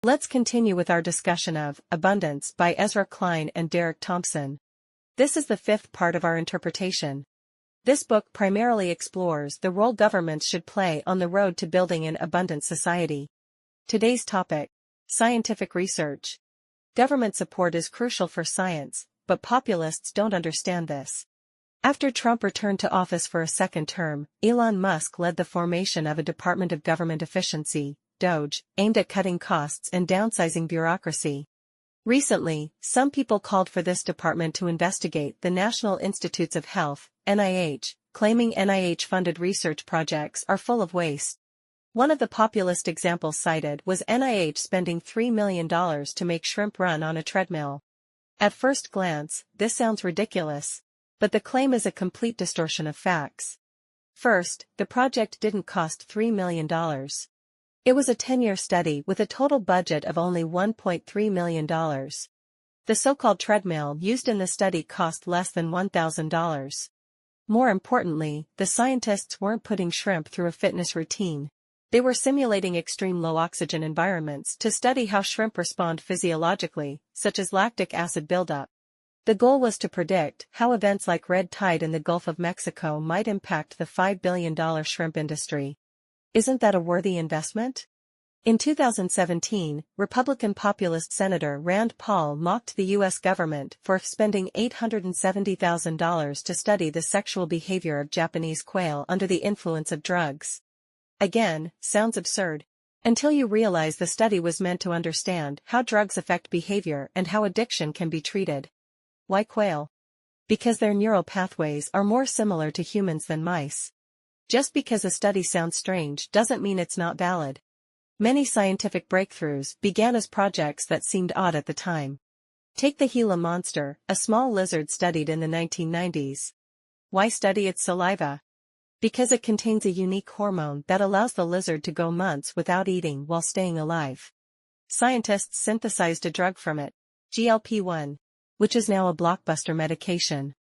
Let's continue with our discussion of Abundance by Ezra Klein and Derek Thompson. This is the fifth part of our interpretation. This book primarily explores the role governments should play on the road to building an abundant society. Today's topic: scientific research. Government support is crucial for science, but populists don't understand this. After Trump returned to office for a second term, Elon Musk led the formation of a Department of Government Efficiency, DOGE, aimed at cutting costs and downsizing bureaucracy. Recently, some people called for this department to investigate the National Institutes of Health, NIH, claiming NIH-funded research projects are full of waste. One of the populist examples cited was NIH spending $3 million to make shrimp run on a treadmill. At first glance, this sounds ridiculous. But the claim is a complete distortion of facts. First, the project didn't cost $3 million. It was a 10-year study with a total budget of only $1.3 million. The so-called treadmill used in the study cost less than $1,000. More importantly, the scientists weren't putting shrimp through a fitness routine. They were simulating extreme low-oxygen environments to study how shrimp respond physiologically, such as lactic acid buildup. The goal was to predict how events like red tide in the Gulf of Mexico might impact the $5 billion shrimp industry. Isn't that a worthy investment? In 2017, Republican populist Senator Rand Paul mocked the U.S. government for spending $870,000 to study the sexual behavior of Japanese quail under the influence of drugs. Again, sounds absurd. Until you realize the study was meant to understand how drugs affect behavior and how addiction can be treated. Why quail? Because their neural pathways are more similar to humans than mice. Just because a study sounds strange doesn't mean it's not valid. Many scientific breakthroughs began as projects that seemed odd at the time. Take the Gila monster, a small lizard studied in the 1990s. Why study its saliva? Because it contains a unique hormone that allows the lizard to go months without eating while staying alive. Scientists synthesized a drug from it, GLP-1. Which is now a blockbuster medication.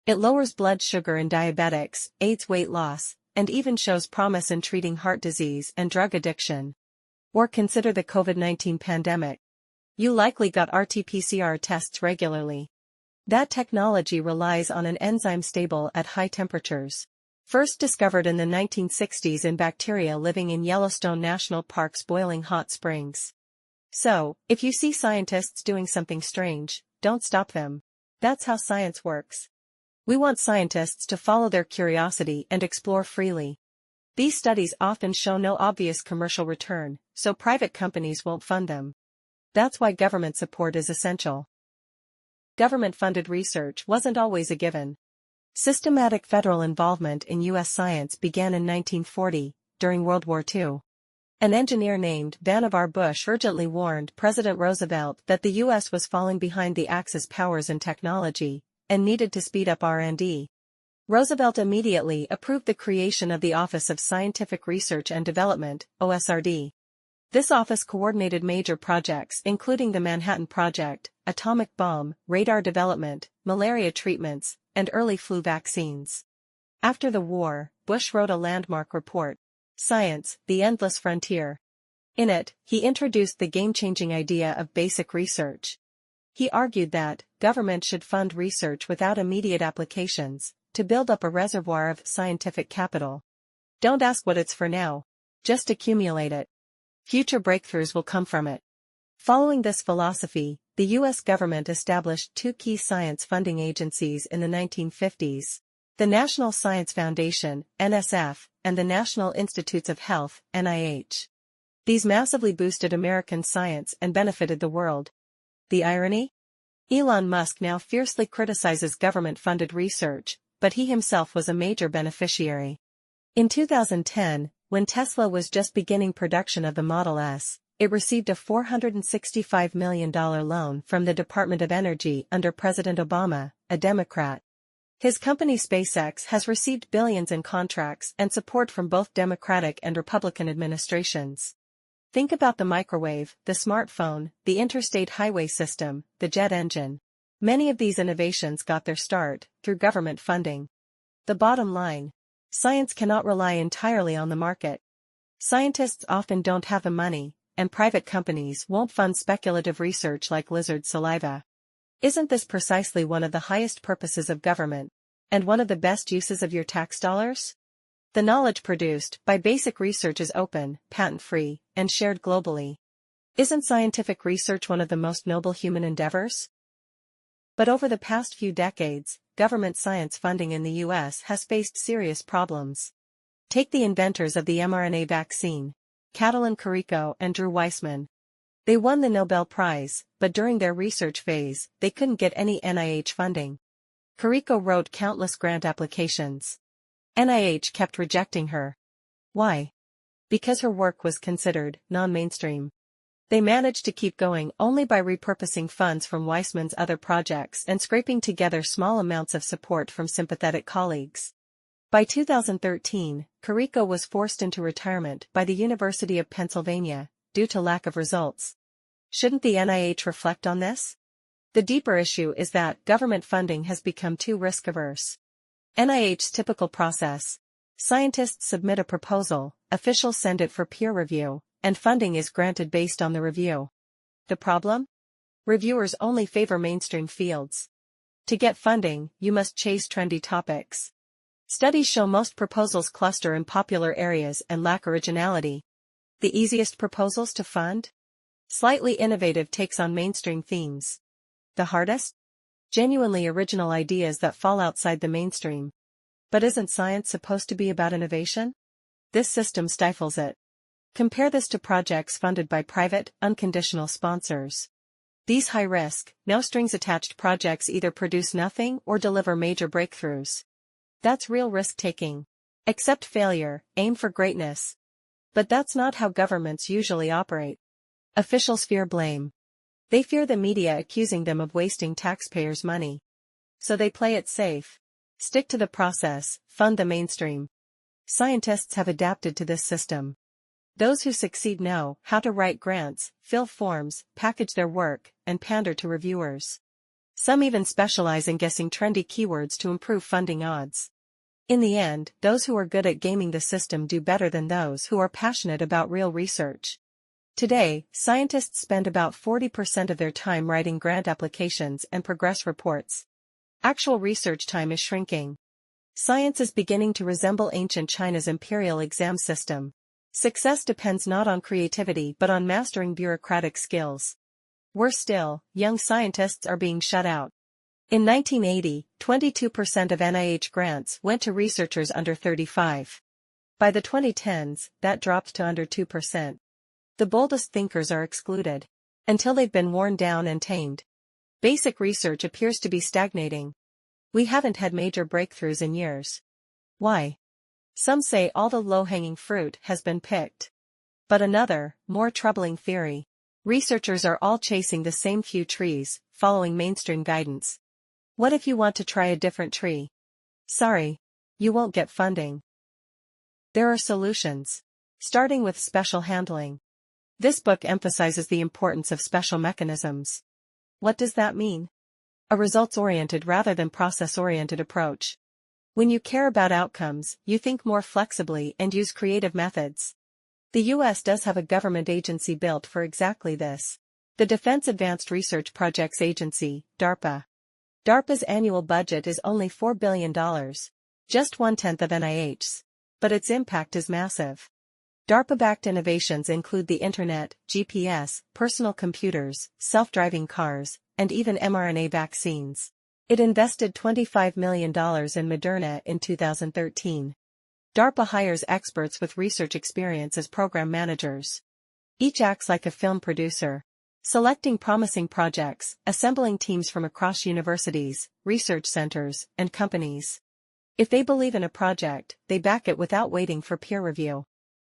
It lowers blood sugar in diabetics, aids weight loss, and even shows promise in treating heart disease and drug addiction. Or consider the COVID-19 pandemic. You likely got RT-PCR tests regularly. That technology relies on an enzyme stable at high temperatures. First discovered in the 1960s in bacteria living in Yellowstone National Park's boiling hot springs. So, if you see scientists doing something strange, don't stop them. That's how science works. We want scientists to follow their curiosity and explore freely. These studies often show no obvious commercial return, so private companies won't fund them. That's why government support is essential. Government-funded research wasn't always a given. Systematic federal involvement in U.S. science began in 1940, during World War II. An engineer named Vannevar Bush urgently warned President Roosevelt that the U.S. was falling behind the Axis powers in technology, and needed to speed up R&D. Roosevelt immediately approved the creation of the Office of Scientific Research and Development, OSRD. This office coordinated major projects including the Manhattan Project, atomic bomb, radar development, malaria treatments, and early flu vaccines. After the war, Bush wrote a landmark report, Science, the Endless Frontier. In it, he introduced the game-changing idea of basic research. He argued that government should fund research without immediate applications, to build up a reservoir of scientific capital. Don't ask what it's for now. Just accumulate it. Future breakthroughs will come from it. Following this philosophy, the U.S. government established two key science funding agencies in the 1950s. The National Science Foundation, NSF, and the National Institutes of Health, NIH. These massively boosted American science and benefited the world. The irony? Elon Musk now fiercely criticizes government-funded research, but he himself was a major beneficiary. In 2010, when Tesla was just beginning production of the Model S, it received a $465 million loan from the Department of Energy under President Obama, a Democrat. His company SpaceX has received billions in contracts and support from both Democratic and Republican administrations. Think about the microwave, the smartphone, the interstate highway system, the jet engine. Many of these innovations got their start through government funding. The bottom line: science cannot rely entirely on the market. Scientists often don't have the money, and private companies won't fund speculative research like lizard saliva. Isn't this precisely one of the highest purposes of government, and one of the best uses of your tax dollars? The knowledge produced by basic research is open, patent-free, and shared globally. Isn't scientific research one of the most noble human endeavors? But over the past few decades, government science funding in the U.S. has faced serious problems. Take the inventors of the mRNA vaccine, Katalin Karikó and Drew Weissman. They won the Nobel Prize, but during their research phase, they couldn't get any NIH funding. Karikó wrote countless grant applications. NIH kept rejecting her. Why? Because her work was considered non-mainstream. They managed to keep going only by repurposing funds from Weissman's other projects and scraping together small amounts of support from sympathetic colleagues. By 2013, Karikó was forced into retirement by the University of Pennsylvania, due to lack of results. Shouldn't the NIH reflect on this? The deeper issue is that government funding has become too risk-averse. NIH's typical process: scientists submit a proposal, officials send it for peer review, and funding is granted based on the review. The problem? Reviewers only favor mainstream fields. To get funding, you must chase trendy topics. Studies show most proposals cluster in popular areas and lack originality. The easiest proposals to fund? Slightly innovative takes on mainstream themes. The hardest? Genuinely original ideas that fall outside the mainstream. But isn't science supposed to be about innovation? This system stifles it. Compare this to projects funded by private, unconditional sponsors. These high-risk, no-strings-attached projects either produce nothing or deliver major breakthroughs. That's real risk-taking. Accept failure, aim for greatness. But that's not how governments usually operate. Officials fear blame. They fear the media accusing them of wasting taxpayers' money. So they play it safe. Stick to the process, fund the mainstream. Scientists have adapted to this system. Those who succeed know how to write grants, fill forms, package their work, and pander to reviewers. Some even specialize in guessing trendy keywords to improve funding odds. In the end, those who are good at gaming the system do better than those who are passionate about real research. Today, scientists spend about 40% of their time writing grant applications and progress reports. Actual research time is shrinking. Science is beginning to resemble ancient China's imperial exam system. Success depends not on creativity but on mastering bureaucratic skills. Worse still, young scientists are being shut out. In 1980, 22% of NIH grants went to researchers under 35. By the 2010s, that dropped to under 2%. The boldest thinkers are excluded. Until they've been worn down and tamed. Basic research appears to be stagnating. We haven't had major breakthroughs in years. Why? Some say all the low-hanging fruit has been picked. But another, more troubling theory. Researchers are all chasing the same few trees, following mainstream guidance. What if you want to try a different tree? Sorry. You won't get funding. There are solutions. Starting with special handling. This book emphasizes the importance of special mechanisms. What does that mean? A results-oriented rather than process-oriented approach. When you care about outcomes, you think more flexibly and use creative methods. The U.S. does have a government agency built for exactly this. The Defense Advanced Research Projects Agency, DARPA. DARPA's annual budget is only $4 billion, just 1/10 of NIH's. But its impact is massive. DARPA-backed innovations include the Internet, GPS, personal computers, self-driving cars, and even mRNA vaccines. It invested $25 million in Moderna in 2013. DARPA hires experts with research experience as program managers. Each acts like a film producer, selecting promising projects, assembling teams from across universities, research centers, and companies. If they believe in a project, they back it without waiting for peer review.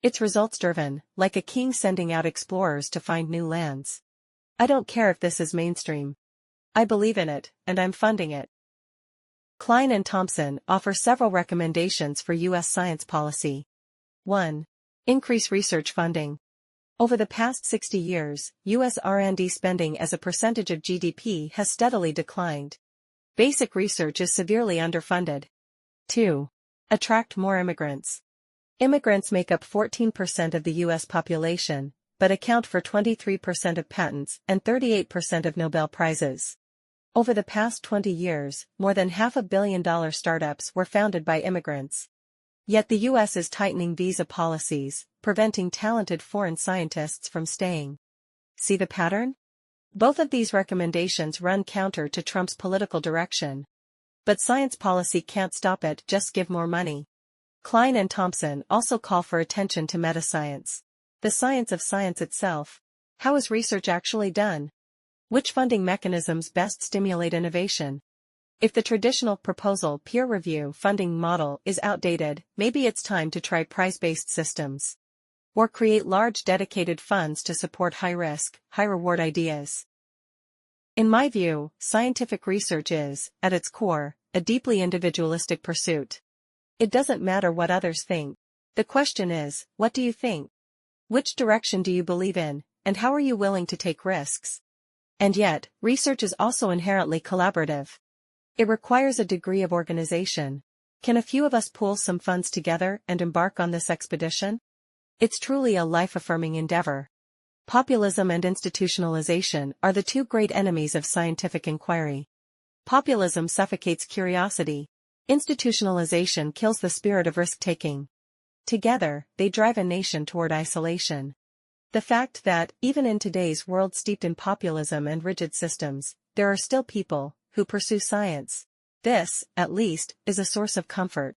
It's results-driven, like a king sending out explorers to find new lands. I don't care if this is mainstream. I believe in it, and I'm funding it. Klein and Thompson offer several recommendations for U.S. science policy. 1. Increase research funding. Over the past 60 years, U.S. R&D spending as a percentage of GDP has steadily declined. Basic research is severely underfunded. 2. Attract more immigrants. Immigrants make up 14% of the U.S. population, but account for 23% of patents and 38% of Nobel Prizes. Over the past 20 years, more than $500 million startups were founded by immigrants. Yet the US is tightening visa policies, preventing talented foreign scientists from staying. See the pattern? Both of these recommendations run counter to Trump's political direction. But science policy can't stop it, just give more money. Klein and Thompson also call for attention to metascience. The science of science itself. How is research actually done? Which funding mechanisms best stimulate innovation? If the traditional proposal peer review funding model is outdated, maybe it's time to try prize-based systems. Or create large dedicated funds to support high-risk, high-reward ideas. In my view, scientific research is, at its core, a deeply individualistic pursuit. It doesn't matter what others think. The question is, what do you think? Which direction do you believe in, and how are you willing to take risks? And yet, research is also inherently collaborative. It requires a degree of organization. Can a few of us pool some funds together and embark on this expedition? It's truly a life-affirming endeavor. Populism and institutionalization are the two great enemies of scientific inquiry. Populism suffocates curiosity. Institutionalization kills the spirit of risk-taking. Together, they drive a nation toward isolation. The fact that, even in today's world steeped in populism and rigid systems, there are still people who pursue science. This, at least, is a source of comfort.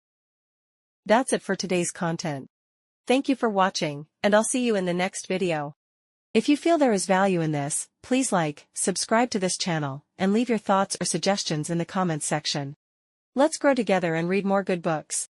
That's it for today's content. Thank you for watching, and I'll see you in the next video. If you feel there is value in this, please like, subscribe to this channel, and leave your thoughts or suggestions in the comments section. Let's grow together and read more good books.